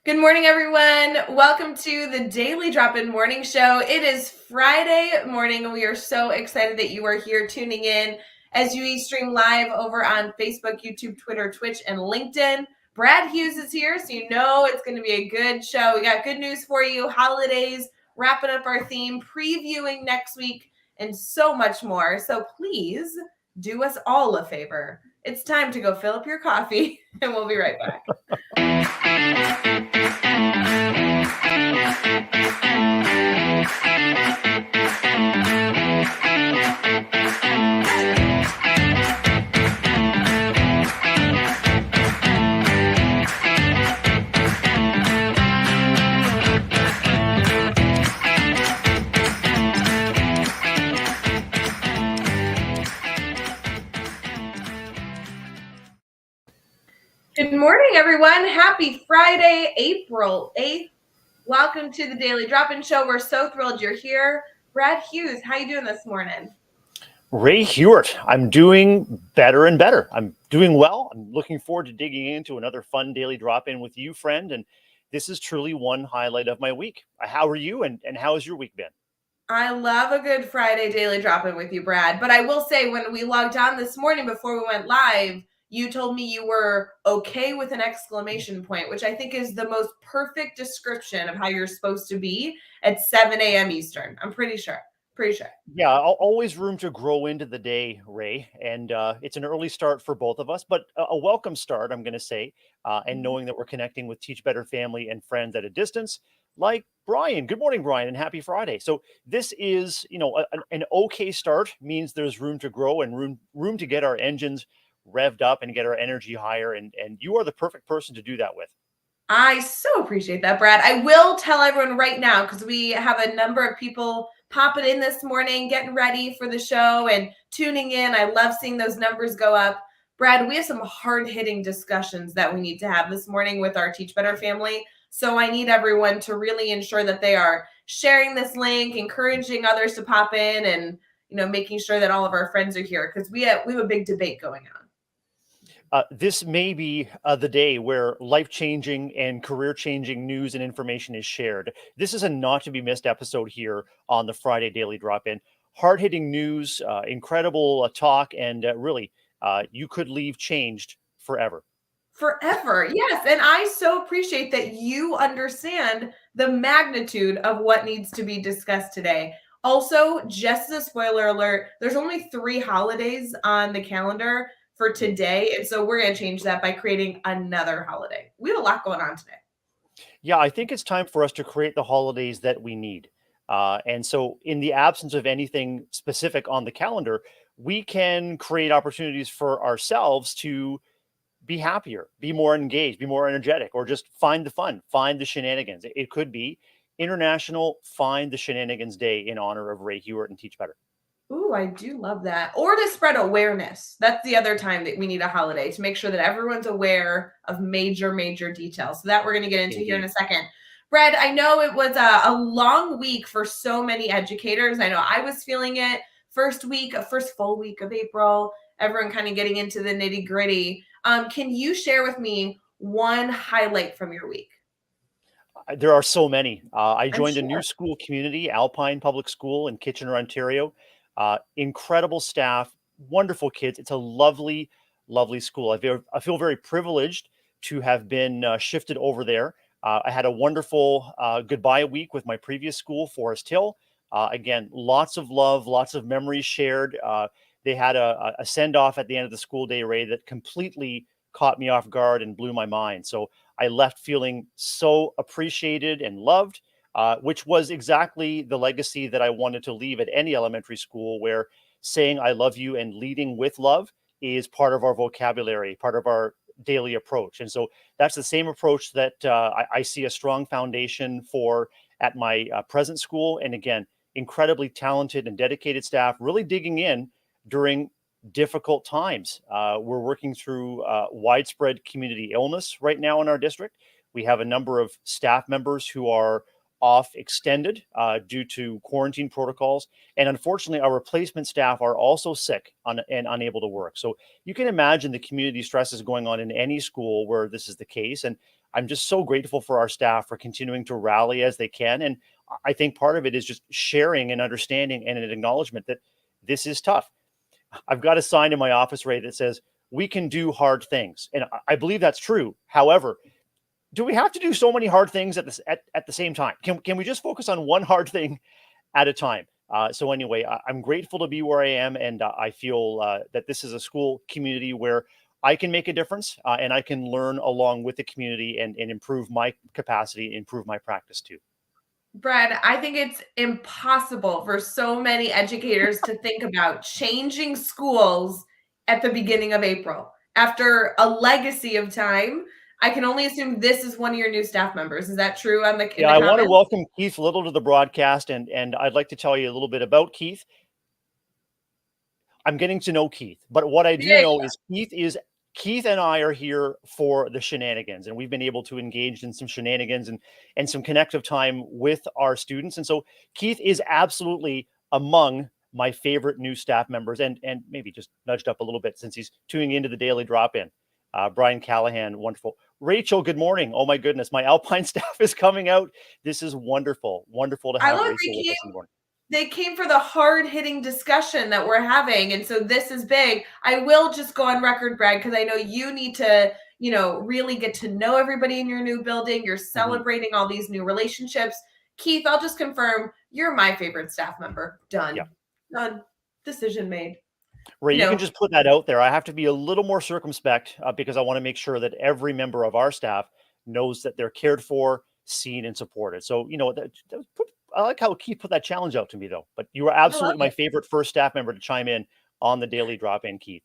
Good morning, everyone. Welcome to the Daily Drop-In Morning Show. It is Friday morning, and we are so excited that you are here tuning in as we stream live over on Facebook, YouTube, Twitter, Twitch, and LinkedIn. Brad Hughes is here, so you know it's going to be a good show. We got good news for you, holidays, wrapping up our theme, previewing next week, and so much more. So please do us all a favor. It's time to go fill up your coffee, and we'll be right back. Good morning, everyone. Happy Friday, April 8th. Welcome to the Daily Drop-In Show. We're so thrilled you're here. Brad Hughes, how you doing this morning? Rae Hughart, I'm doing better and better. I'm doing well. I'm looking forward to digging into another fun daily drop-in with you, friend. And this is truly one highlight of my week. How are you and how has your week been? I love a good Friday Daily Drop-In with you, Brad. But I will say, when we logged on this morning before we went live, you told me you were okay with an exclamation point, which I think is the most perfect description of how you're supposed to be at 7 a.m. Eastern. I'm pretty sure. Yeah, always room to grow into the day, Rae. And it's an early start for both of us, but a welcome start, I'm going to say. And knowing that we're connecting with Teach Better family and friends at a distance, like Brian. Good morning, Brian, and happy Friday. So this is, an okay start means there's room to grow and room to get our engines revved up and get our energy higher. And you are the perfect person to do that with. I so appreciate that, Brad. I will tell everyone right now, because we have a number of people popping in this morning, getting ready for the show and tuning in. I love seeing those numbers go up. Brad, we have some hard-hitting discussions that we need to have this morning with our Teach Better family. So I need everyone to really ensure that they are sharing this link, encouraging others to pop in, and making sure that all of our friends are here, because we have a big debate going on. This may be the day where life-changing and career-changing news and information is shared. This is a not-to-be-missed episode here on the Friday Daily Drop-In. Hard-hitting news, incredible talk, and really, you could leave changed forever. Forever. Yes. And I so appreciate that you understand the magnitude of what needs to be discussed today. Also, just as a spoiler alert, there's only 3 holidays on the calendar for today. And so we're going to change that by creating another holiday. We have a lot going on today. Yeah, I think it's time for us to create the holidays that we need. And so, in the absence of anything specific on the calendar, we can create opportunities for ourselves to be happier, be more engaged, be more energetic, or just find the fun, find the shenanigans. It could be International Find the Shenanigans Day in honor of Rae Hughart and Teach Better. Ooh, I do love that. Or to spread awareness. That's the other time that we need a holiday, to make sure that everyone's aware of major, major details. So that we're going to get into here in a second. Brad, I know it was a long week for so many educators. I know I was feeling it. First full week of April, everyone kind of getting into the nitty gritty. Can you share with me one highlight from your week? There are so many. I I'm joined a sure. new school community, Alpine Public School in Kitchener, Ontario. Incredible staff, wonderful kids. It's a lovely, lovely school. I feel very privileged to have been shifted over there. I had a wonderful goodbye week with my previous school, Forest Hill. Again, lots of love, lots of memories shared. They had a send off at the end of the school day, Rae, that completely caught me off guard and blew my mind. So I left feeling so appreciated and loved, which was exactly the legacy that I wanted to leave at any elementary school, where saying I love you and leading with love is part of our vocabulary, part of our daily approach. And so that's the same approach that I see a strong foundation for at my present school. And again, incredibly talented and dedicated staff really digging in during difficult times. We're working through widespread community illness right now in our district. We have a number of staff members who are off extended due to quarantine protocols. And unfortunately, our replacement staff are also sick and unable to work. So you can imagine the community stresses going on in any school where this is the case. And I'm just so grateful for our staff for continuing to rally as they can. And I think part of it is just sharing and understanding and an acknowledgement that this is tough. I've got a sign in my office, Ray, that says, we can do hard things. And I believe that's true. However, do we have to do so many hard things at the same time? Can we just focus on one hard thing at a time? So anyway, I'm grateful to be where I am, and I feel that this is a school community where I can make a difference, and I can learn along with the community and improve my capacity, improve my practice too. Brad, I think it's impossible for so many educators to think about changing schools at the beginning of April. After a legacy of time, I can only assume this is one of your new staff members. Is that true on the in Yeah, the I want to comments? welcome Keith Little to the broadcast, and I'd like to tell you a little bit about Keith. I'm getting to know Keith, but what I do Yeah, know is Keith and I are here for the shenanigans, and we've been able to engage in some shenanigans and some connective time with our students. And so Keith is absolutely among my favorite new staff members, and maybe just nudged up a little bit since he's tuning into the daily drop in. Brian Callahan, wonderful. Rachel, good morning. Oh my goodness, my Alpine staff is coming out. This is wonderful, wonderful to I have love Rachel with us in the morning. they came for the hard-hitting discussion that we're having, and so this is big. I will just go on record, Brad, because I know you need to, really get to know everybody in your new building. You're Mhm. celebrating all these new relationships. Keith, I'll just confirm you're my favorite staff member. Yeah. Done. Done. Decision made. Ray, You you can know, just put that out there. I have to be a little more circumspect because I want to make sure that every member of our staff knows that they're cared for, seen, and supported. So, I like how Keith put that challenge out to me, though. But you are I love absolutely my it. favorite first staff member to chime in on the daily drop in, Keith.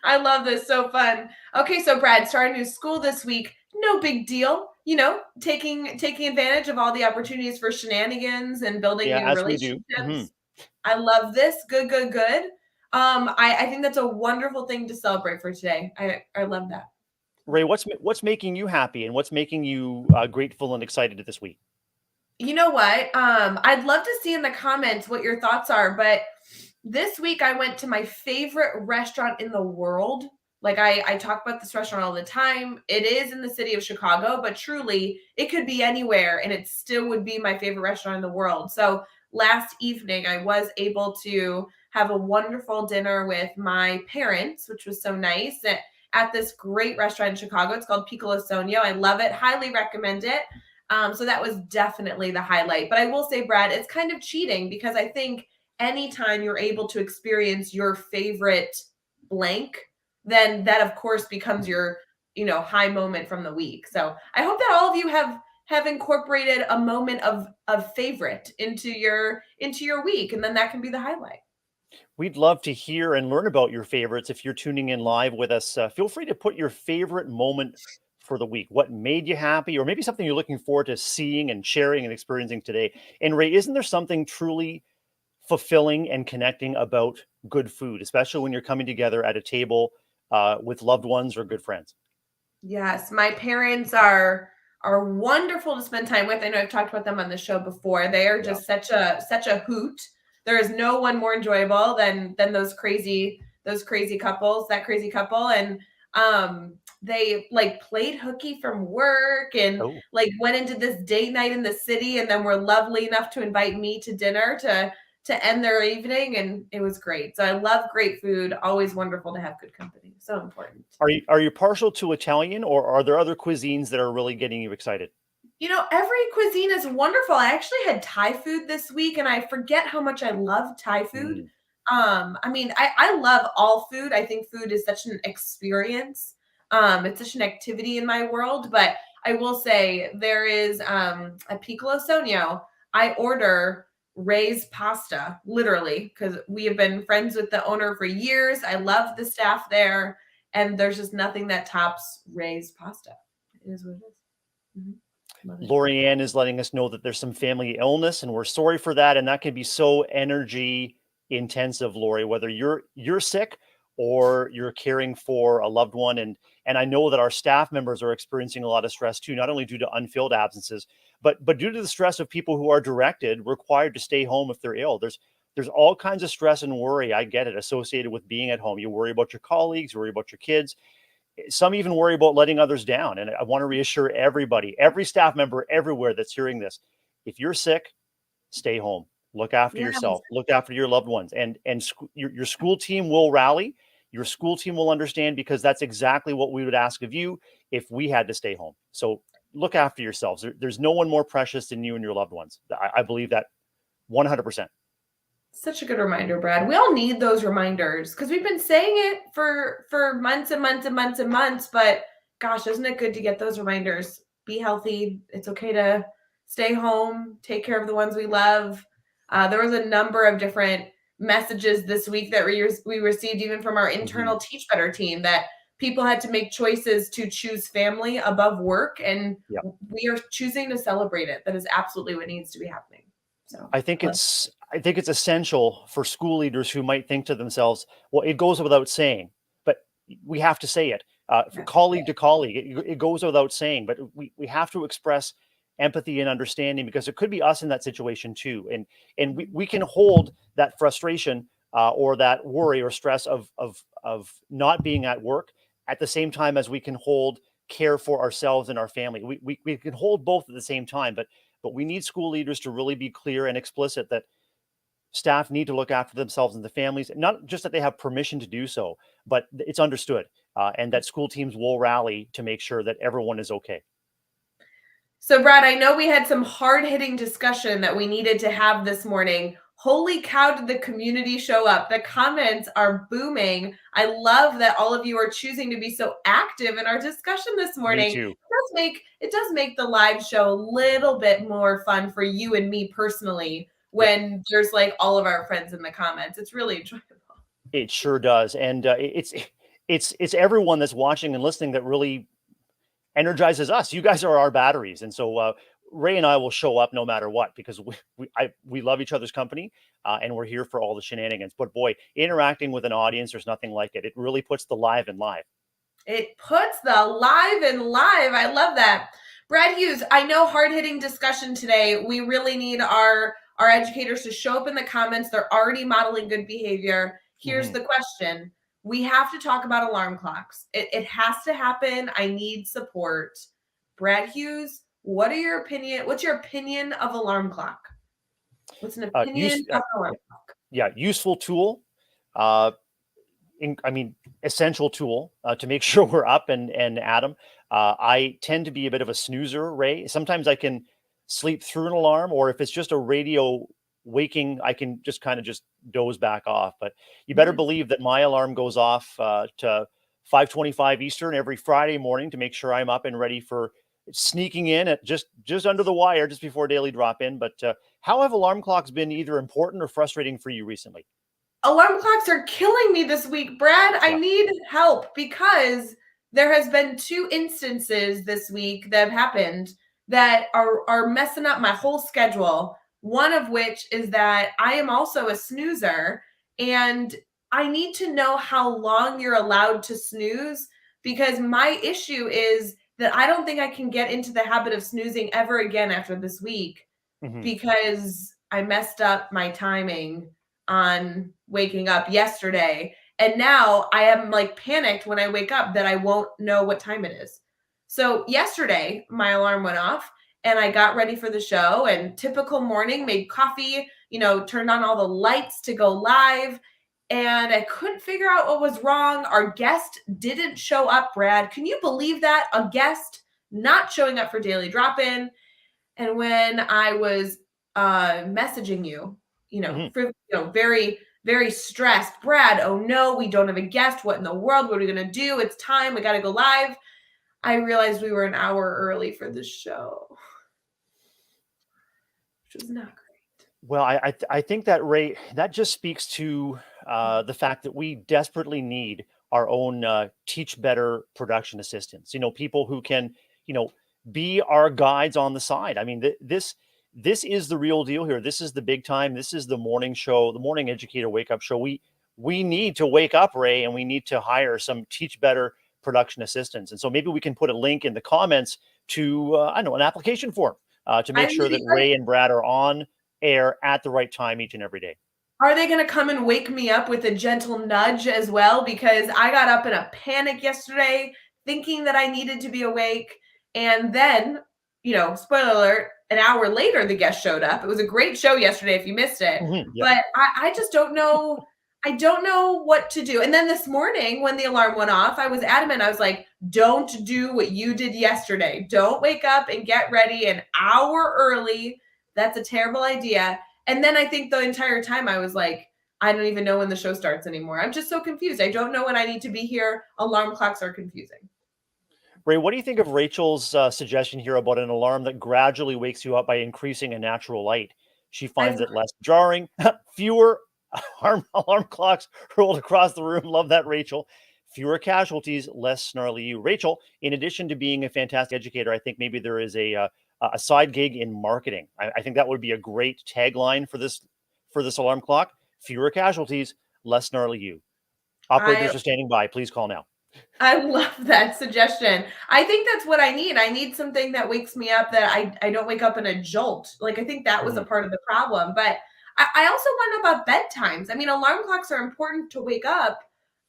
I love this. So fun. Okay, so Brad, starting new school this week. No big deal. Taking advantage of all the opportunities for shenanigans and building Yeah, new as we do. relationships. I love this. Good, good, good. I think that's a wonderful thing to celebrate for today. I love that. Ray, what's making you happy and what's making you grateful and excited this week? You know what? I'd love to see in the comments what your thoughts are, but this week I went to my favorite restaurant in the world. Like I talk about this restaurant all the time. It is in the city of Chicago, but truly it could be anywhere and it still would be my favorite restaurant in the world. So last evening I was able to have a wonderful dinner with my parents, which was so nice at this great restaurant in Chicago. It's called Piccolo Sonio. I love it. Highly recommend it. So that was definitely the highlight. But I will say, Brad, it's kind of cheating because I think anytime you're able to experience your favorite blank, then that of course becomes your, high moment from the week. So I hope that all of you have incorporated a moment of favorite into your week, and then that can be the highlight. We'd love to hear and learn about your favorites. If you're tuning in live with us, feel free to put your favorite moment for the week. What made you happy, or maybe something you're looking forward to seeing and sharing and experiencing today. And Ray, isn't there something truly fulfilling and connecting about good food, especially when you're coming together at a table with loved ones or good friends? Yes, my parents are wonderful to spend time with. I know I've talked about them on the show before. They are Yeah. just such a hoot. There is no one more enjoyable than those crazy couples, that crazy couple. And they like played hooky from work and Oh, like went into this date night in the city and then were lovely enough to invite me to dinner to end their evening, and it was great. So I love great food. Always wonderful to have good company. So important. are you partial to Italian, or are there other cuisines that are really getting you excited? Every cuisine is wonderful. I actually had Thai food this week and I forget how much I love Thai food. Mm. I mean, I love all food. I think food is such an experience. It's such an activity in my world, but I will say there is a piccolo sonio. I order Ray's pasta, literally, because we have been friends with the owner for years. I love the staff there, and there's just nothing that tops Ray's pasta. It is what it is. Mhm. Love it. Lorianne is letting us know that there's some family illness, and we're sorry for that. And that can be so energy intensive, Lori, whether you're sick or you're caring for a loved one. And I know that our staff members are experiencing a lot of stress too, not only due to unfilled absences, but due to the stress of people who are required to stay home if they're ill. There's all kinds of stress and worry. I get it, associated with being at home. You worry about your colleagues, you worry about your kids. Some even worry about letting others down. And I want to reassure everybody, every staff member everywhere that's hearing this, if you're sick, stay home. Look after Yeah. yourself. Look after your loved ones, and your school team will rally. Your school team will understand, because that's exactly what we would ask of you if we had to stay home. So look after yourselves. There's no one more precious than you and your loved ones. I believe that 100%. Such a good reminder, Brad. We all need those reminders because we've been saying it for months and months and months and months. But gosh, isn't it good to get those reminders? Be healthy. It's okay to stay home. Take care of the ones we love. There was a number of different messages this week that we received, even from our internal Teach Better team, that people had to make choices to choose family above work, and Yeah. we are choosing to celebrate it. That is absolutely what needs to be happening. So I think it's essential for school leaders who might think to themselves, well, it goes without saying, but we have to say it. yeah. Colleague to colleague, it goes without saying, but we have to express empathy and understanding, because it could be us in that situation too. And we can hold that frustration or that worry or stress of not being at work at the same time as we can hold care for ourselves and our family. We can hold both at the same time, but we need school leaders to really be clear and explicit that staff need to look after themselves and the families, not just that they have permission to do so, but it's understood, and that school teams will rally to make sure that everyone is okay. So, Brad, I know we had some hard-hitting discussion that we needed to have this morning. Holy cow, did the community show up? The comments are booming. I love that all of you are choosing to be so active in our discussion this Me morning. too. It does make the live show a little bit more fun for you and me personally Yeah, when there's like all of our friends in the comments. It's really enjoyable. it sure does, and it's everyone that's watching and listening that really energizes us. You guys are our batteries, and so Ray and I will show up no matter what, because we love each other's company, and we're here for all the shenanigans. But boy, interacting with an audience, there's nothing like it. It really puts the live in live. It puts the live in live. I love that. Brad Hughes, I know hard-hitting discussion today. We really need our educators to show up in the comments. They're already modeling good behavior. Here's the question. We have to talk about alarm clocks. It has to happen. I need support. Brad Hughes, what's your opinion of alarm clock? What's an opinion Use of alarm clock? Yeah, useful tool. Uh, I mean, essential tool to make sure we're up and at 'em. I tend to be a bit of a snoozer, Ray. Sometimes I can sleep through an alarm, or if it's just a radio waking, I can just kind of just doze back off. But you better Nice. believe that my alarm goes off to 5:25 Eastern every Friday morning to make sure I'm up and ready for sneaking in at just under the wire, just before daily drop in. But how have alarm clocks been either important or frustrating for you recently? Alarm clocks are killing me this week, Brad. I Yeah. need help because there has been two instances this week that have happened that are messing up my whole schedule. One of which is that I am also a snoozer, and I need to know how long you're allowed to snooze, because my issue is that I don't think I can get into the habit of snoozing ever again after this week, Mhm. because I messed up my timing on waking up yesterday. And now I am like panicked when I wake up that I won't know what time it is. So yesterday, my alarm went off and I got ready for the show, and typical morning, made coffee, turned on all the lights to go live. And I couldn't figure out what was wrong. Our guest didn't show up, Brad. Can you believe that? A guest not showing up for Daily Drop In. And when I was messaging you, Mhm. very, very stressed, Brad, oh no, we don't have a guest. What in the world? What are we going to do? It's time. We got to go live. I realized we were an hour early for the show, which was not great. Well, I think that Ray, that just speaks to the fact that we desperately need our own teach better production assistants. People who can, you know, be our guides on the side. I mean, this is the real deal here. This is the big time. This is the morning show, the morning educator wake up show. We need to wake up, Ray, and we need to hire some teach better production assistants. And so maybe we can put a link in the comments to I don't know, an application form to make I sure that mean, Ray and Brad are on air at the right time each and every day. are they going to come and wake me up with a gentle nudge as well? Because I got up in a panic yesterday, thinking that I needed to be awake. And then, spoiler alert, an hour later, the guest showed up. It was a great show yesterday if you missed it. Yep. But I just don't know. I don't know what to do. And then this morning, when the alarm went off, I was adamant. I was like, don't do what you did yesterday. Don't wake up and get ready an hour early. That's a terrible idea. And then I think the entire time I was like, I don't even know when the show starts anymore. I'm just so confused. I don't know when I need to be here. Alarm clocks are confusing. Rae, what do you think of Rachel's suggestion here about an alarm that gradually wakes you up by increasing a natural light? She finds I've it less jarring, fewer alarm clocks rolled across the room. Love that, Rachel. Fewer casualties, less snarly you. Rachel, in addition to being a fantastic educator, I think maybe there is a side gig in marketing. I think that would be a great tagline for this alarm clock. Fewer casualties, less snarly you. I Operators are standing by. Please call now. I love that suggestion. I think that's what I need. I need something that wakes me up that I don't wake up in a jolt. Like, I think that was a Mhm. part of the problem. But I also want to know about bedtimes. I mean, alarm clocks are important to wake up,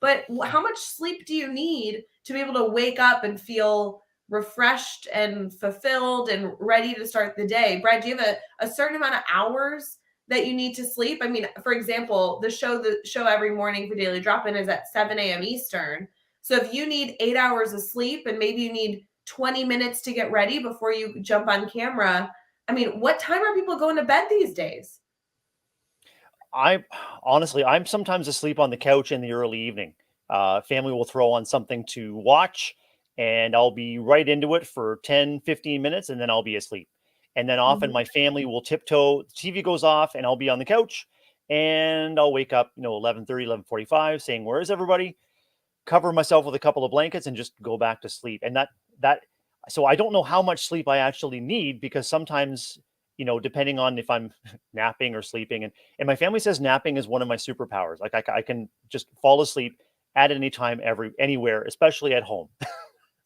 but how much sleep do you need to be able to wake up and feel refreshed and fulfilled and ready to start the day? Brad, do you have a certain amount of hours that you need to sleep? I mean, for example, the show every morning for Daily Drop In is at 7 a.m. Eastern. So if you need 8 hours of sleep and maybe you need 20 minutes to get ready before you jump on camera, I mean, what time are people going to bed these days? I honestly, I'm sometimes asleep on the couch in the early evening. Family will throw on something to watch, and I'll be right into it for 10, 15 minutes, and then I'll be asleep. And then often Mhm. my family will tiptoe, the TV goes off, and I'll be on the couch, and I'll wake up, 11:30, 11:45, saying, "Where is everybody?" Cover myself with a couple of blankets and just go back to sleep. And that so I don't know how much sleep I actually need because sometimes, depending on if I'm napping or sleeping, and my family says napping is one of my superpowers. Like I can just fall asleep at any time, anywhere, especially at home.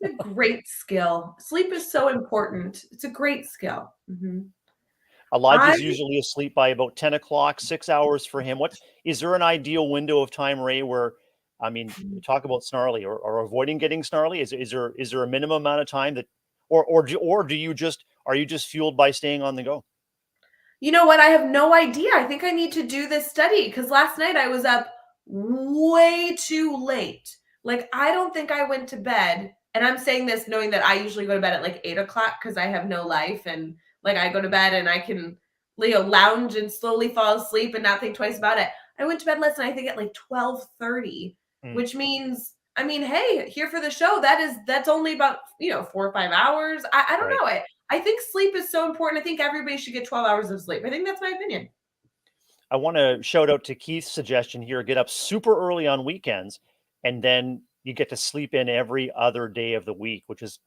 It's a great skill. Sleep is so important. It's a great skill. I Elijah's usually asleep by about 10 o'clock, 6 hours for him. What is there an ideal window of time, Ray, where I mean, talk about snarly or avoiding getting snarly? Is there a minimum amount of time that or do you just are you just fueled by staying on the go? You know what? I have no idea. I think I need to do this study because last night I was up way too late. Like, I don't think I went to bed. And I'm saying this knowing that I usually go to bed at like 8 o'clock because I have no life. And like, I go to bed and I can, lounge and slowly fall asleep and not think twice about it. I went to bed last night, I think at like 12:30, Mm, which means, I mean, hey, here for the show. That's only about, 4 or 5 hours. I don't right. know. I think sleep is so important. I think everybody should get 12 hours of sleep. I think that's my opinion. I want to shout out to Keith's suggestion here. Get up super early on weekends, and then you get to sleep in every other day of the week, which is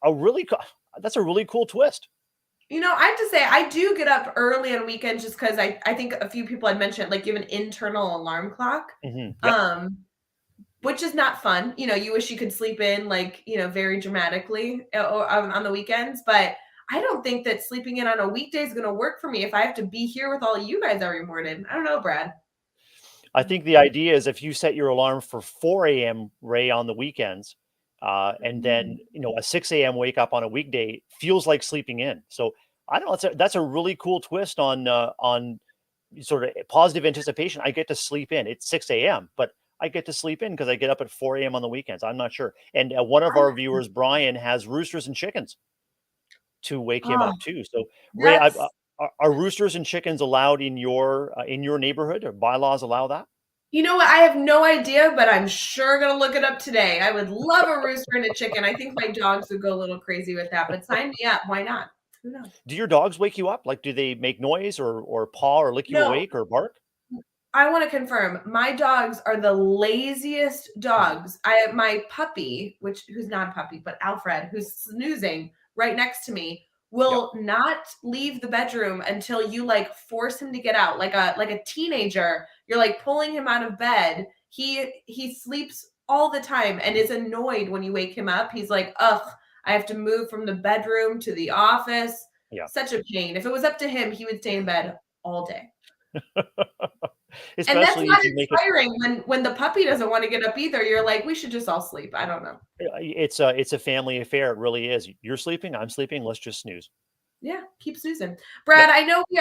a really that's a really cool twist. I have to say, I do get up early on weekends just because I think a few people had mentioned, like, you have an internal alarm clock, Yep. um, which is not fun. You wish you could sleep in, like, very dramatically on the weekends. But I don't think that sleeping in on a weekday is going to work for me if I have to be here with all of you guys every morning. I don't know, Brad. I think the idea is if you set your alarm for 4 a.m. Ray on the weekends, and then a 6 a.m. wake up on a weekday feels like sleeping in. So I don't know. That's a really cool twist on sort of positive anticipation. I get to sleep in. It's 6 a.m., but I get to sleep in because I get up at 4 a.m. on the weekends. I'm not sure. And one of our viewers, Brian, has roosters and chickens to wake him Oh, up too. So Ray, that's are roosters and chickens allowed in your neighborhood? Or bylaws allow that? You know what? I have no idea, but I'm sure gonna look it up today. I would love a rooster and a chicken. I think my dogs would go a little crazy with that, but sign me up. Why not? Who knows? Do your dogs wake you up? Like, do they make noise or paw or lick you No, awake or bark? I want to confirm. My dogs are the laziest Mhm. dogs. I have my puppy, who's not a puppy, but Alfred, who's snoozing right next to me, Yep. will not leave the bedroom until you like force him to get out. Like a teenager, you're like pulling him out of bed. He sleeps all the time and is annoyed when you wake him up. He's like, "Ugh, I have to move from the bedroom to the office." Yeah. Such a pain. If it was up to him, he would stay in bed all day. And that's especially not if you make it. inspiring when the puppy doesn't want to get up either. You're like, we should just all sleep. I don't know. It's a family affair. It really is. You're sleeping. I'm sleeping. Let's just snooze. Yeah, keep snoozing. Yep. Brad, I know we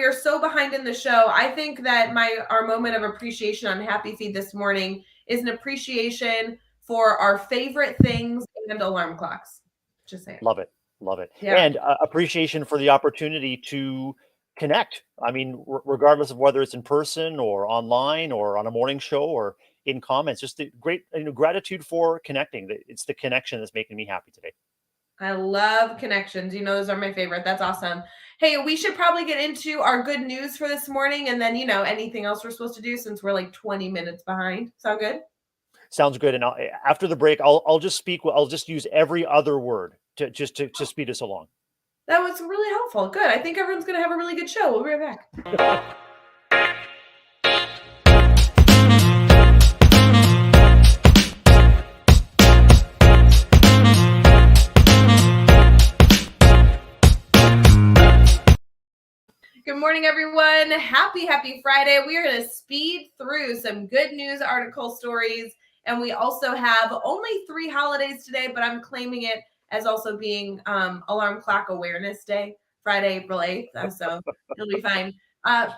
are so behind in the show. I think that my our moment of appreciation on Happy Feed this morning is an appreciation for our favorite things and alarm clocks. Just saying. Love it. Love it. Yeah. And appreciation for the opportunity to connect. I mean, regardless of whether it's in person or online or on a morning show or in comments, just the great gratitude for connecting. It's the connection that's making me happy today. I love connections. You know, those are my favorite. That's awesome. Hey, we should probably get into our good news for this morning and then, anything else we're supposed to do since we're like 20 minutes behind. Sound good? Sounds good. And after the break, I'll just speak. I'll just use every other word to speed us along. That was really helpful. Good. I think everyone's going to have a really good show. We'll be right back. Good morning, everyone. Happy Friday. We are going to speed through some good news article stories. And we also have only 3 holidays today, but I'm claiming it as also being Alarm Clock Awareness Day, Friday, April 8th. So it'll be fine.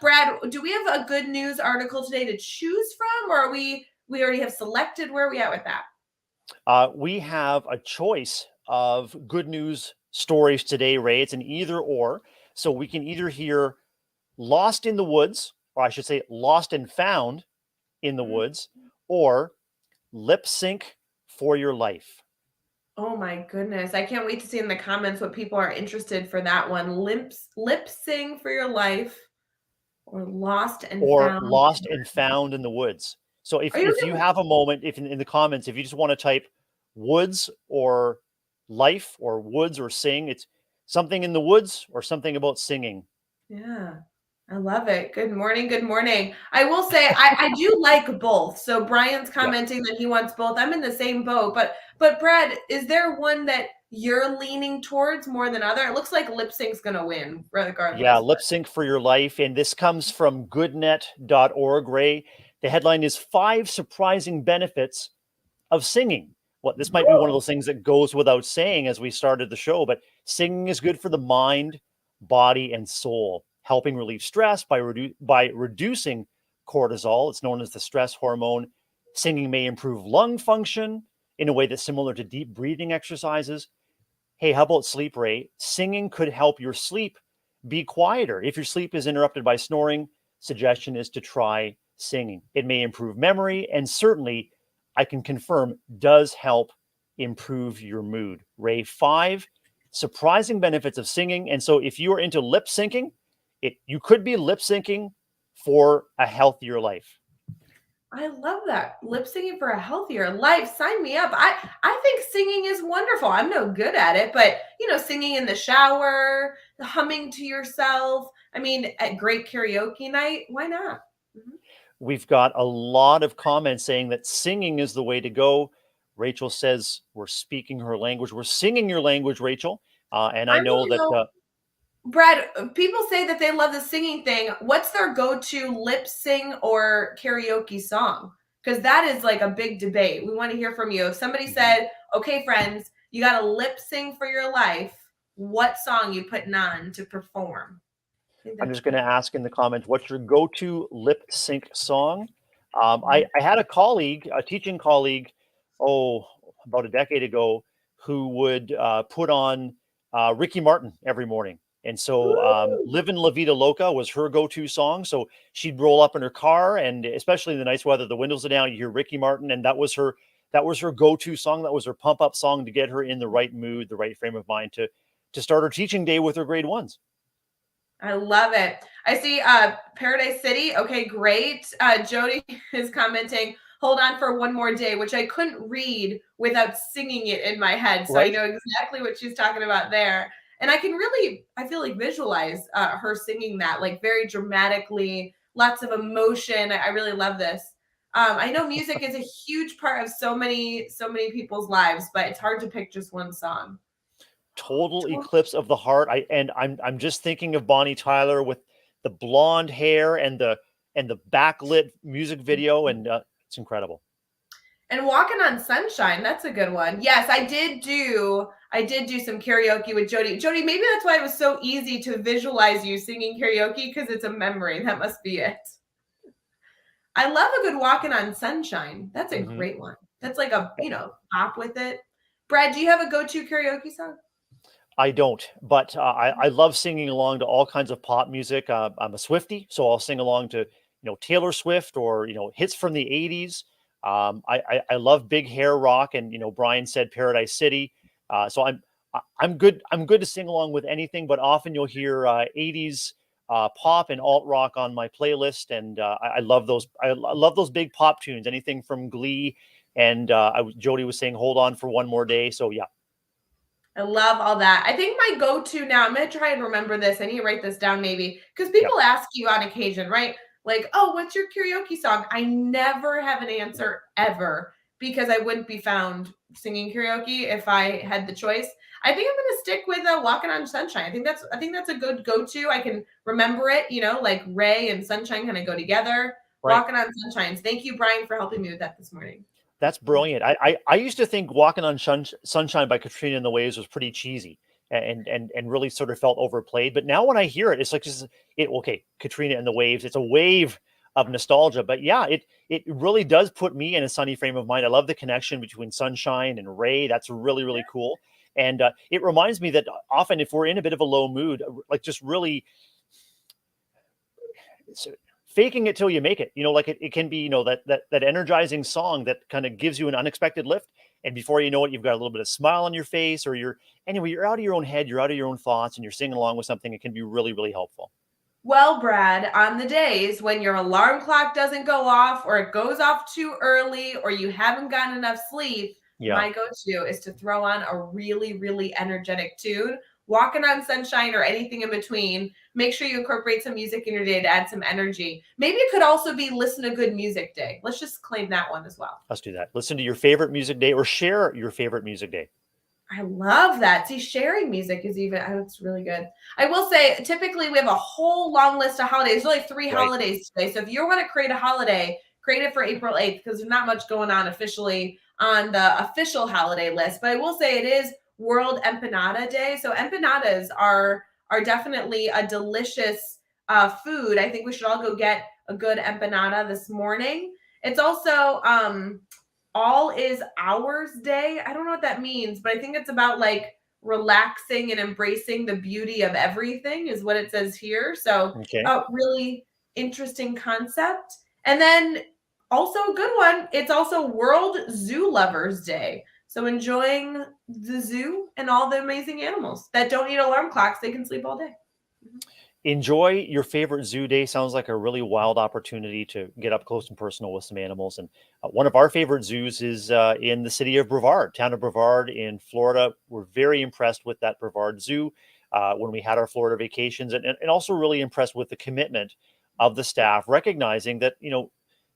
Brad, do we have a good news article today to choose from, or are we already have selected? Where are we at with that? We have a choice of good news stories today, Ray. It's an either or. So we can either hear Lost in the Woods, or I should say Lost and Found in the Woods, or Lip Sync for Your Life. Oh my goodness. I can't wait to see in the comments what people are interested for that one. Lip sing for your life or lost and Or found. Lost and Found in the Woods. So Are you if you have a moment, if in the comments, if you just want to type woods or life or woods or sing, it's something in the woods or something about singing. Yeah. I love it. Good morning. Good morning. I will say I do like both. So Brian's Yeah. commenting that he wants both. I'm in the same boat. But Brad, is there one that you're leaning towards more than other? It looks like lip sync's gonna win Yeah, regardless. Lip Sync for Your Life. And this comes from goodnet.org, Ray. The headline is 5 Surprising Benefits of Singing. Well, this might be one of those things that goes without saying as we started the show, but singing is good for the mind, body, and soul, helping relieve stress by reducing cortisol. It's known as the stress hormone. Singing may improve lung function in a way that's similar to deep breathing exercises. Hey, how about sleep, Ray? Singing could help your sleep be quieter. If your sleep is interrupted by snoring, suggestion is to try singing. It may improve memory and certainly, I can confirm, does help improve your mood. Ray, 5 surprising benefits of singing. And so if you are into lip syncing, you could be lip syncing for a healthier life. I love that. Lip singing for a healthier life. Sign me up. I think singing is wonderful. I'm no good at it, but singing in the shower, humming to yourself. I mean, at great karaoke night, why not? Mhm. We've got a lot of comments saying that singing is the way to go. Rachel says we're speaking her language. We're singing your language, Rachel. And I I know want to that know, Brad, people say that they love the singing thing. What's their go-to lip sing or karaoke song? Because that is like a big debate. We want to hear from you. If somebody said, okay, friends, you got to lip sing for your life, what song you putting on to perform? I'm just going to ask in the comments, what's your go-to lip sync song? I had a colleague, a teaching colleague, about a decade ago, who would put on Ricky Martin every morning. And so Livin' La Vida Loca was her go-to song. So she'd roll up in her car, and especially in the nice weather, the windows are down, you hear Ricky Martin, and that was her go-to song. That was her pump-up song to get her in the right mood, the right frame of mind to start her teaching day with her grade ones. I love it. I see Paradise City. Okay, great. Jody is commenting, hold on for one more day, which I couldn't read without singing it in my head. So I Right? know exactly what she's talking about there. And I can really, I feel like visualize her singing that like very dramatically, lots of emotion. I really love this. I know music is a huge part of so many people's lives, but it's hard to pick just one song. Total eclipse of the heart. I'm just thinking of Bonnie Tyler with the blonde hair and and the backlit music video, and it's incredible. And Walking on Sunshine, that's a good one. Yes, I did do some karaoke with Jody. Jody, maybe that's why it was so easy to visualize you singing karaoke, because it's a memory. That must be it. I love a good Walking on Sunshine. That's a great one. That's like a, pop with it. Brad, do you have a go-to karaoke song? I don't, but I love singing along to all kinds of pop music. I'm a Swiftie, so I'll sing along to Taylor Swift or hits from the '80s. I love big hair rock, and Brian said Paradise City. So I'm good. I'm good to sing along with anything, but often you'll hear '80s pop and alt rock on my playlist, and I love those. I love those big pop tunes. Anything from Glee, and Jody was saying "Hold On for One More Day." So yeah. I love all that. I think my go-to now, I'm going to try and remember this. I need to write this down maybe, because people ask you on occasion, right? Like, oh, what's your karaoke song? I never have an answer ever, because I wouldn't be found singing karaoke if I had the choice. I think I'm going to stick with Walking on Sunshine. I think that's a good go-to. I can remember it, like Rae and Sunshine kind of go together. Right. Walking on Sunshine. Thank you, Brian, for helping me with that this morning. That's brilliant. I used to think "Walking on Sunshine" by Katrina and the Waves was pretty cheesy and really sort of felt overplayed. But now when I hear it, it's like okay, Katrina and the Waves. It's a wave of nostalgia. But yeah, it really does put me in a sunny frame of mind. I love the connection between Sunshine and Rae. That's really cool. And it reminds me that often if we're in a bit of a low mood, like just really faking it till you make it, like it can be, that energizing song that kind of gives you an unexpected lift. And before you know it, you've got a little bit of smile on your face, or you're out of your own head, you're out of your own thoughts, and you're singing along with something. It can be really helpful. Well, Brad, on the days when your alarm clock doesn't go off, or it goes off too early, or you haven't gotten enough sleep, my go-to is to throw on a really energetic tune. Walking on Sunshine or anything in between. Make sure you incorporate some music in your day to add some energy. Maybe it could also be listen to good music day. Let's just claim that one as well. Let's do that. Listen to your favorite music day, or share your favorite music day. I love that. See, sharing music is it's really good. I will say, typically we have a whole long list of holidays. There's only 3 holidays today. So if you want to create a holiday, create it for April 8th, because there's not much going on officially on the official holiday list. But I will say it is World Empanada Day. So empanadas are definitely a delicious food. I think we should all go get a good empanada this morning. It's also All Is Ours Day. I don't know what that means, but I think it's about like relaxing and embracing the beauty of everything is what it says here. So a really interesting concept. And then also a good one, it's also World Zoo Lovers Day. So enjoying the zoo and all the amazing animals that don't need alarm clocks. They can sleep all day. Enjoy your favorite zoo day. Sounds like a really wild opportunity to get up close and personal with some animals. And one of our favorite zoos is in the city of Brevard, town of Brevard in Florida. We're very impressed with that Brevard Zoo when we had our Florida vacations, and also really impressed with the commitment of the staff, recognizing that,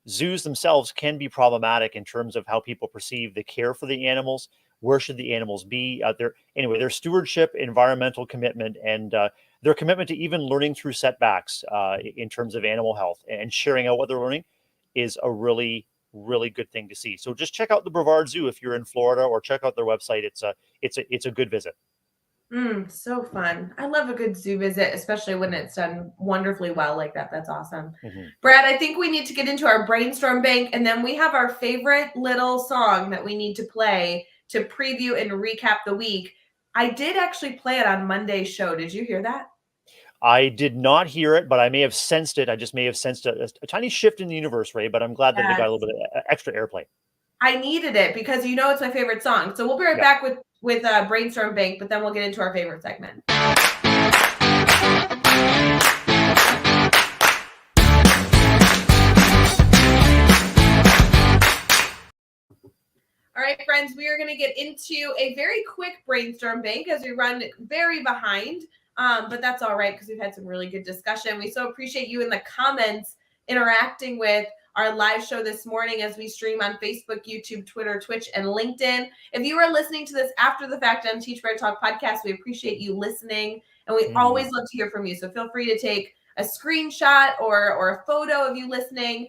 zoos themselves can be problematic in terms of how people perceive the care for the animals. Where should the animals be out there? Anyway, their stewardship, environmental commitment, and their commitment to even learning through setbacks in terms of animal health and sharing out what they're learning is a really good thing to see. So just check out the Brevard Zoo if you're in Florida, or check out their website. It's a good visit. So fun. I love a good zoo visit, especially when it's done wonderfully well like that. That's awesome. Brad, I think we need to get into our brainstorm bank, and then we have our favorite little song that we need to play to preview and recap the week. I did actually play it on Monday's show. Did you hear that? I did not hear it, but I may have sensed it. I just may have sensed a tiny shift in the universe, Rae, but I'm glad that it got a little bit of extra airplay. I needed it because it's my favorite song. So we'll be right back with Brainstorm Bank, but then we'll get into our favorite segment. All right, friends, we are going to get into a very quick brainstorm bank as we run very behind, but that's all right because we've had some really good discussion. We so appreciate you in the comments interacting with our live show this morning as we stream on Facebook, YouTube, Twitter, Twitch, and LinkedIn. If you are listening to this after the fact on Teach Better Talk podcast, we appreciate you listening, and we always love to hear from you. So feel free to take a screenshot or a photo of you listening,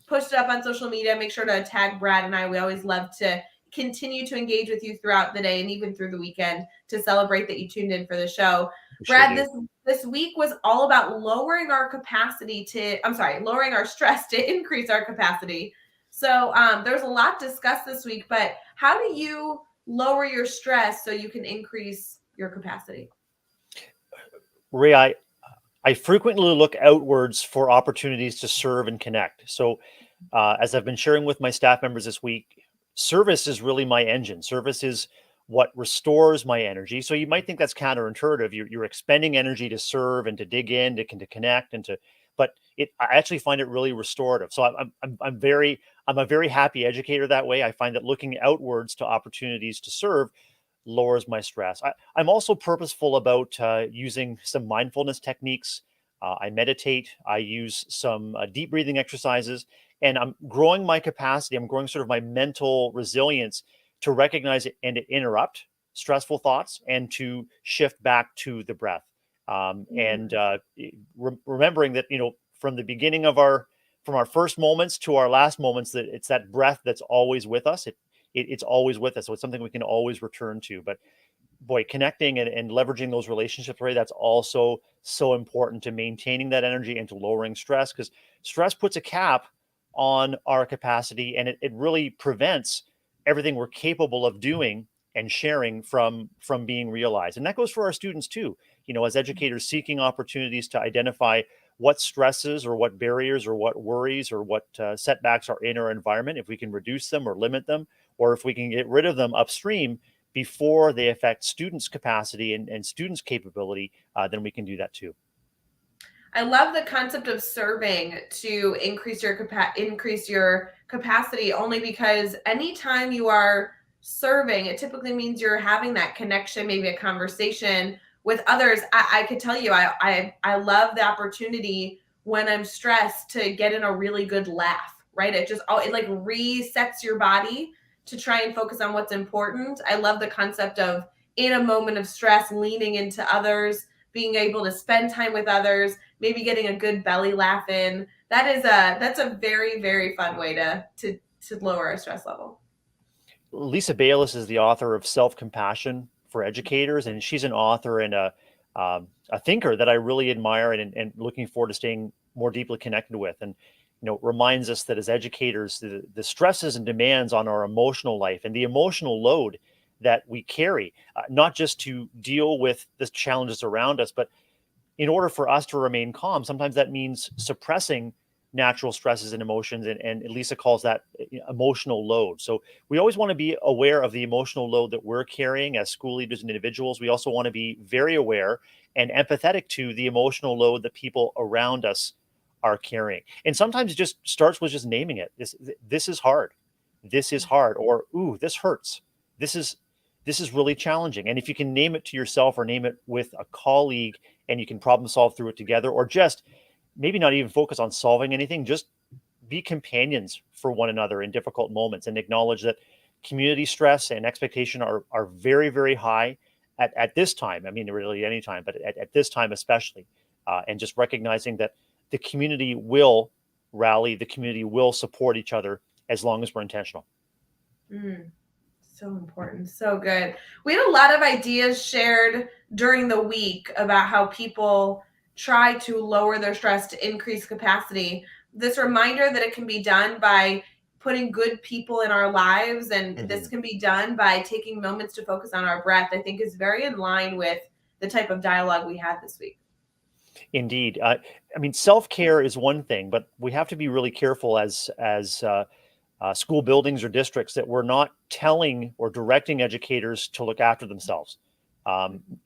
push it up on social media. Make sure to tag Brad and I. We always love to continue to engage with you throughout the day and even through the weekend to celebrate that you tuned in for the show. We sure Brad, do. this week was all about lowering our capacity to, lowering our stress to increase our capacity. So there's a lot discussed this week, but how do you lower your stress so you can increase your capacity? Ray, I frequently look outwards for opportunities to serve and connect. So, as I've been sharing with my staff members this week, service is really my engine. Service is what restores my energy. So you might think that's counterintuitive. You're expending energy to serve and to dig in, to connect, and to. But I actually find it really restorative. So I'm a very happy educator that way. I find that looking outwards to opportunities to serve lowers my stress. I'm also purposeful about using some mindfulness techniques. I meditate. I use some deep breathing exercises, and I'm growing my capacity. I'm growing sort of my mental resilience to recognize it and to interrupt stressful thoughts and to shift back to the breath. And Mm. remembering that, from the beginning of from our first moments to our last moments, that it's that breath that's always with us. It's always with us. So it's something we can always return to. But boy, connecting and leveraging those relationships, right? That's also so important to maintaining that energy and to lowering stress, because stress puts a cap on our capacity, and it really prevents everything we're capable of doing and sharing from being realized. And that goes for our students too. As educators seeking opportunities to identify what stresses or what barriers or what worries or what setbacks are in our environment, if we can reduce them or limit them, or if we can get rid of them upstream before they affect students' capacity and students' capability, then we can do that too. I love the concept of serving to increase your capacity, only because anytime you are serving, it typically means you're having that connection, maybe a conversation with others. I could tell you, I love the opportunity when I'm stressed to get in a really good laugh. Right? It like resets your body to try and focus on what's important. I love the concept of in a moment of stress, leaning into others, being able to spend time with others, maybe getting a good belly laugh in. That's a very, very fun way to lower our stress level. Lisa Baylis is the author of Self Compassion for Educators, and she's an author and a thinker that I really admire and looking forward to staying more deeply connected with. And reminds us that as educators, the stresses and demands on our emotional life and the emotional load that we carry, not just to deal with the challenges around us, but in order for us to remain calm, sometimes that means suppressing natural stresses and emotions. And Lisa calls that emotional load. So we always want to be aware of the emotional load that we're carrying as school leaders and individuals. We also want to be very aware and empathetic to the emotional load that people around us are carrying. And sometimes it just starts with just naming it. This is hard. This is hard. Or, ooh, this hurts. This is this is really challenging. And if you can name it to yourself or name it with a colleague and you can problem solve through it together, or just maybe not even focus on solving anything, just be companions for one another in difficult moments and acknowledge that community stress and expectation are very, very high at this time. I mean, really any time, but at this time especially. And just recognizing that the community will rally, the community will support each other as long as we're intentional. Mm. So important. So good. We had a lot of ideas shared during the week about how people try to lower their stress to increase capacity. This reminder that it can be done by putting good people in our lives, and this Mhm. can be done by taking moments to focus on our breath, I think is very in line with the type of dialogue we had this week. Indeed. I mean, self care is one thing, but we have to be really careful as school buildings or districts that we're not telling or directing educators to look after themselves.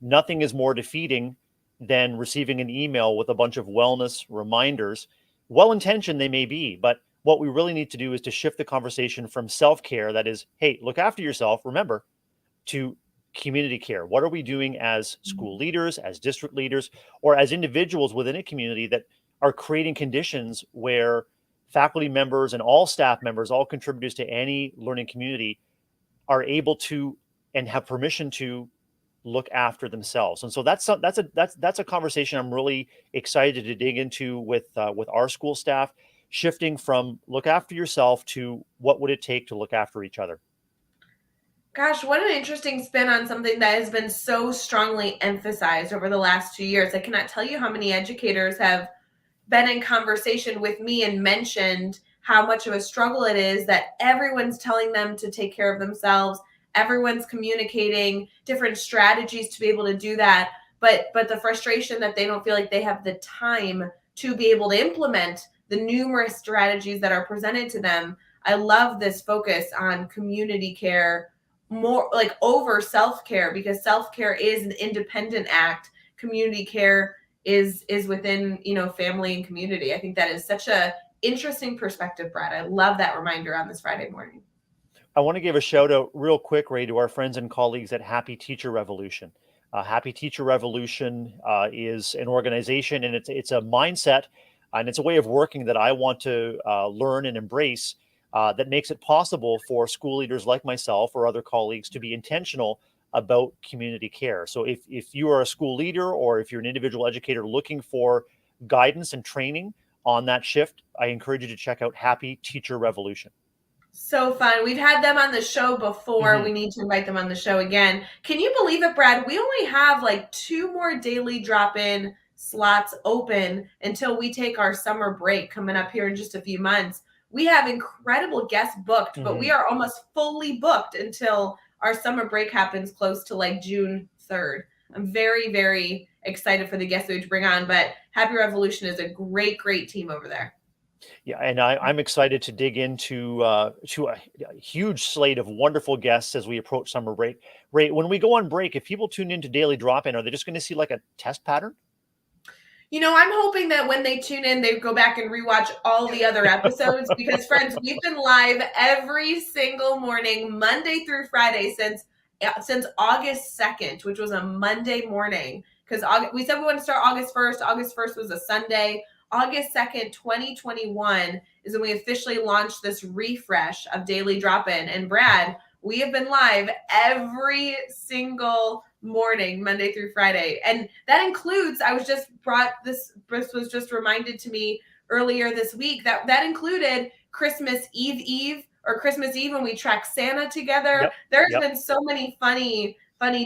Nothing is more defeating than receiving an email with a bunch of wellness reminders. Well intentioned they may be, but what we really need to do is to shift the conversation from self care, that is, hey, look after yourself, remember, to community care. What are we doing as school leaders, as district leaders, or as individuals within a community that are creating conditions where faculty members and all staff members, all contributors to any learning community, are able to and have permission to look after themselves. And so that's a conversation I'm really excited to dig into with our school staff, shifting from look after yourself to what would it take to look after each other. Gosh, what an interesting spin on something that has been so strongly emphasized over the last 2 years. I cannot tell you how many educators have been in conversation with me and mentioned how much of a struggle it is that everyone's telling them to take care of themselves. Everyone's communicating different strategies to be able to do that, but the frustration that they don't feel like they have the time to be able to implement the numerous strategies that are presented to them. I love this focus on community care more like over self-care, because self-care is an independent act. Community care is within, family and community. I think that is such a interesting perspective, Brad. I love that reminder on this Friday morning. I want to give a shout out real quick, Ray, to our friends and colleagues at Happy Teacher Revolution. Happy Teacher Revolution is an organization, and it's a mindset, and it's a way of working that I want to learn and embrace. That makes it possible for school leaders like myself or other colleagues to be intentional about community care. So if you are a school leader or if you're an individual educator looking for guidance and training on that shift, I encourage you to check out Happy Teacher Revolution. So fun. We've had them on the show before. Mhm. We need to invite them on the show again. Can you believe it, Brad? We only have like 2 more daily drop in slots open until we take our summer break coming up here in just a few months. We have incredible guests booked, but we Mhm. are almost fully booked until our summer break happens close to like June 3rd. I'm very, very excited for the guests that we bring on, but Happy Revolution is a great, great team over there. Yeah, and I'm excited to dig into a huge slate of wonderful guests as we approach summer break. Ray, when we go on break, if people tune into Daily Drop In, are they just going to see like a test pattern? I'm hoping that when they tune in, they go back and rewatch all the other episodes because, friends, we've been live every single morning, Monday through Friday, since August 2nd, which was a Monday morning. Because we said we want to start August 1st. August 1st was a Sunday. August 2nd, 2021 is when we officially launched this refresh of Daily Drop In. And Brad, we have been live every single morning, Monday through Friday. And that includes, this was just reminded to me earlier this week that included Christmas Eve or Christmas Eve when we track Santa together. Yep. There's Yep. been so many funny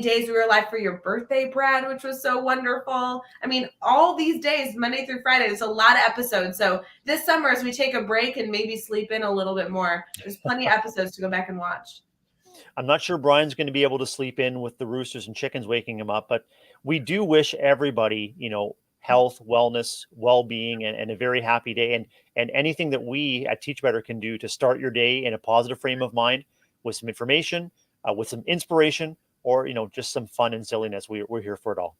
days. We were live for your birthday, Brad, which was so wonderful. I mean, all these days, Monday through Friday, there's a lot of episodes. So this summer, as we take a break and maybe sleep in a little bit more, there's plenty of episodes to go back and watch. I'm not sure Brian's going to be able to sleep in with the roosters and chickens waking him up, but we do wish everybody, health, wellness, well-being, and a very happy day. And anything that we at Teach Better can do to start your day in a positive frame of mind with some information, with some inspiration, or just some fun and silliness. We're here for it all.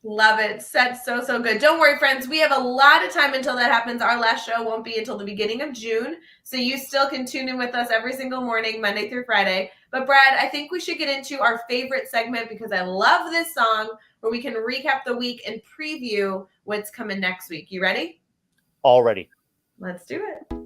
Love it. Said so good. Don't worry, friends. We have a lot of time until that happens. Our last show won't be until the beginning of June. So you still can tune in with us every single morning, Monday through Friday. But Brad, I think we should get into our favorite segment because I love this song where we can recap the week and preview what's coming next week. You ready? Already. Let's do it.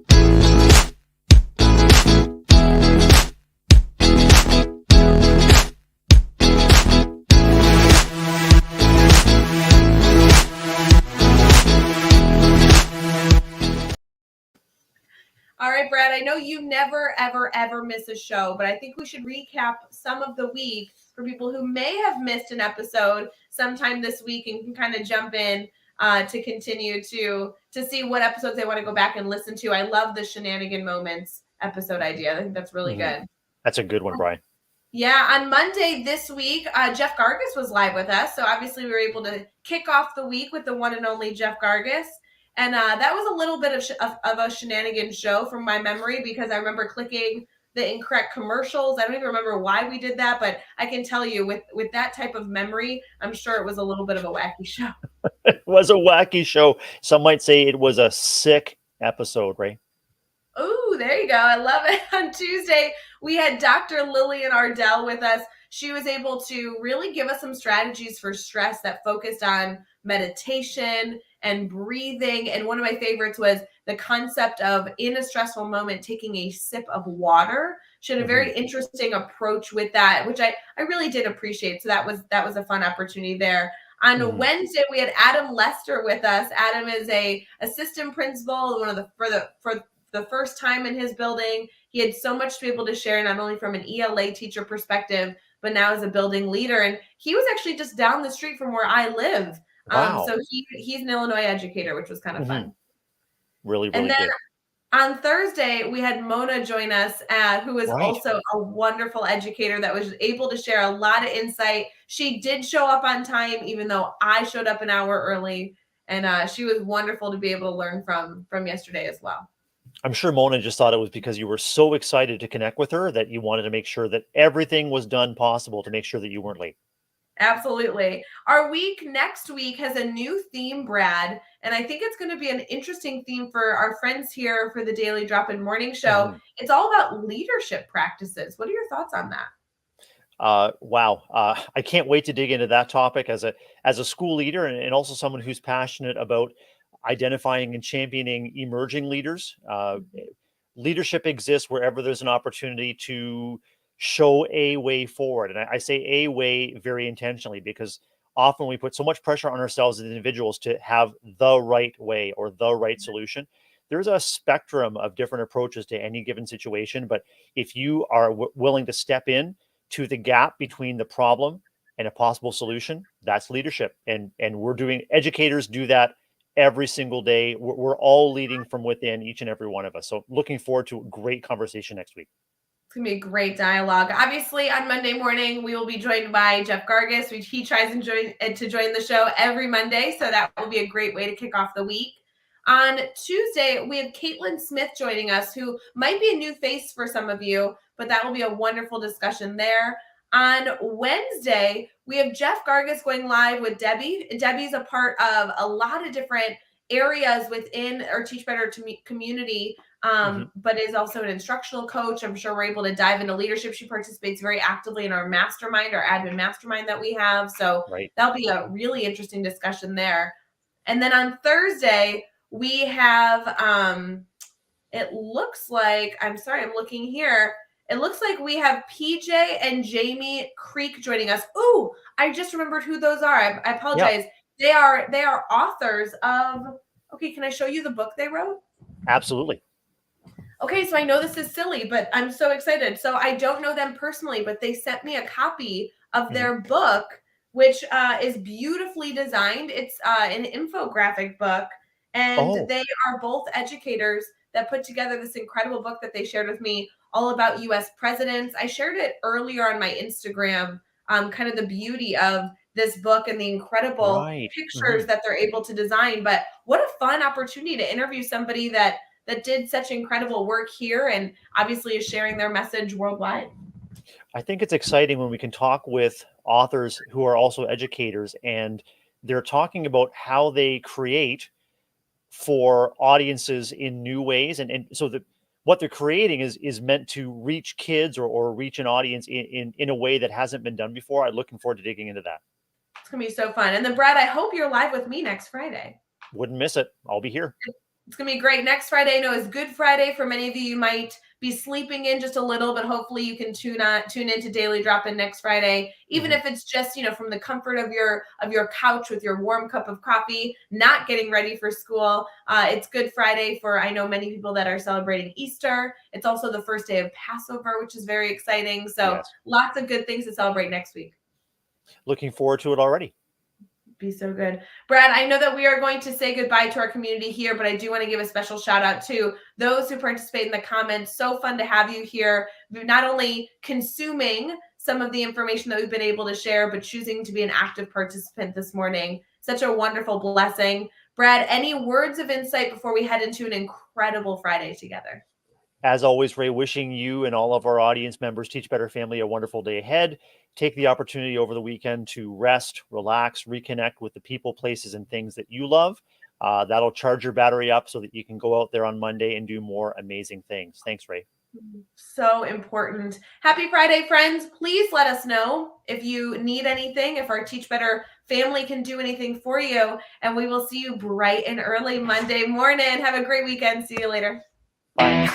All right, Brad, I know you never, ever, ever miss a show, but I think we should recap some of the week for people who may have missed an episode sometime this week and can kind of jump in to continue to see what episodes they want to go back and listen to. I love the shenanigan moments episode idea. I think that's really good. That's a good one, Brian. Yeah, on Monday this week, Jeff Gargas was live with us. So obviously we were able to kick off the week with the one and only Jeff Gargas. And that was a little bit of a shenanigan show from my memory because I remember clicking the incorrect commercials. I don't even remember why we did that, but I can tell you with that type of memory, I'm sure it was a little bit of a wacky show. It was a wacky show. Some might say it was a sick episode, Ray. Oh, there you go. I love it. On Tuesday, we had Dr. Lillian Ardell with us. She was able to really give us some strategies for stress that focused on meditation and breathing. And one of my favorites was the concept of, in a stressful moment, taking a sip of water. She had a very interesting approach with that, which I really did appreciate. So that was a fun opportunity there. On Wednesday, we had Adam Lester with us. Adam is a assistant principal, one of the for the first time in his building. He had so much to be able to share, not only from an ELA teacher perspective, but now as a building leader. And he was actually just down the street from where I live. Wow. So he's an Illinois educator, which was kind of fun. Really, And really then good. on Thursday, we had Mona join us, who is also a wonderful educator that was able to share a lot of insight. She did show up on time, even though I showed up an hour early. And she was wonderful to be able to learn from yesterday as well. I'm sure Mona just thought it was because you were so excited to connect with her that you wanted to make sure that everything was done possible to make sure that you weren't late. Absolutely. Our week next week has a new theme, Brad, and I think it's going to be an interesting theme for our friends here for the Daily Drop-In Morning Show. It's all about leadership practices. What are your thoughts on that? Wow. I can't wait to dig into that topic as a school leader and also someone who's passionate about identifying and championing emerging leaders. Leadership exists wherever there's an opportunity to show a way forward. And I say a way very intentionally because often we put so much pressure on ourselves as individuals to have the right way or the right solution. There's a spectrum of different approaches to any given situation. But if you are willing to step in to the gap between the problem and a possible solution, that's leadership. And educators do that every single day. We're all leading from within, each and every one of us. So looking forward to a great conversation next week. It's going to be a great dialogue. Obviously, on Monday morning, we will be joined by Jeff Gargas. He tries to join the show every Monday, so that will be a great way to kick off the week. On Tuesday, we have Caitlin Smith joining us, who might be a new face for some of you, but that will be a wonderful discussion there. On Wednesday, we have Jeff Gargas going live with Debbie. Debbie's a part of a lot of different areas within our Teach Better community, but is also an instructional coach. I'm sure we're able to dive into leadership. She participates very actively in our mastermind, our admin mastermind that we have. So that'll be a really interesting discussion there. And then on Thursday, we have, it looks like, I'm sorry, I'm looking here. It looks like we have PJ and Jamie Creek joining us. Ooh, I just remembered who those are. I apologize. Yeah. They are authors of, okay, can I show you the book they wrote? Absolutely. Okay, so I know this is silly, but I'm so excited. So I don't know them personally, but they sent me a copy of their book, which is beautifully designed. It's an infographic book, and they are both educators that put together this incredible book that they shared with me all about U.S. presidents. I shared it earlier on my Instagram, kind of the beauty of this book and the incredible pictures that they're able to design. But what a fun opportunity to interview somebody that did such incredible work here and obviously is sharing their message worldwide. I think it's exciting when we can talk with authors who are also educators and they're talking about how they create for audiences in new ways. And so what they're creating is meant to reach kids or reach an audience in a way that hasn't been done before. I'm looking forward to digging into that. It's going to be so fun. And then, Brad, I hope you're live with me next Friday. Wouldn't miss it. I'll be here. It's going to be great. Next Friday, I know, is Good Friday. For many of you, you might be sleeping in just a little, but hopefully you can tune into Daily Drop-In next Friday, even if it's just, from the comfort of your couch with your warm cup of coffee, not getting ready for school. It's Good Friday for, I know, many people that are celebrating Easter. It's also the first day of Passover, which is very exciting. So lots of good things to celebrate next week. Looking forward to it already. Be so good. Brad, I know that we are going to say goodbye to our community here, but I do want to give a special shout out to those who participate in the comments. So fun to have you here, not only consuming some of the information that we've been able to share, but choosing to be an active participant this morning. Such a wonderful blessing. Brad, any words of insight before we head into an incredible Friday together? As always, Rae, wishing you and all of our audience members, Teach Better family, a wonderful day ahead. Take the opportunity over the weekend to rest, relax, reconnect with the people, places, and things that you love. That'll charge your battery up so that you can go out there on Monday and do more amazing things. Thanks, Rae. So important. Happy Friday, friends. Please let us know if you need anything, if our Teach Better family can do anything for you. And we will see you bright and early Monday morning. Have a great weekend. See you later. Bye.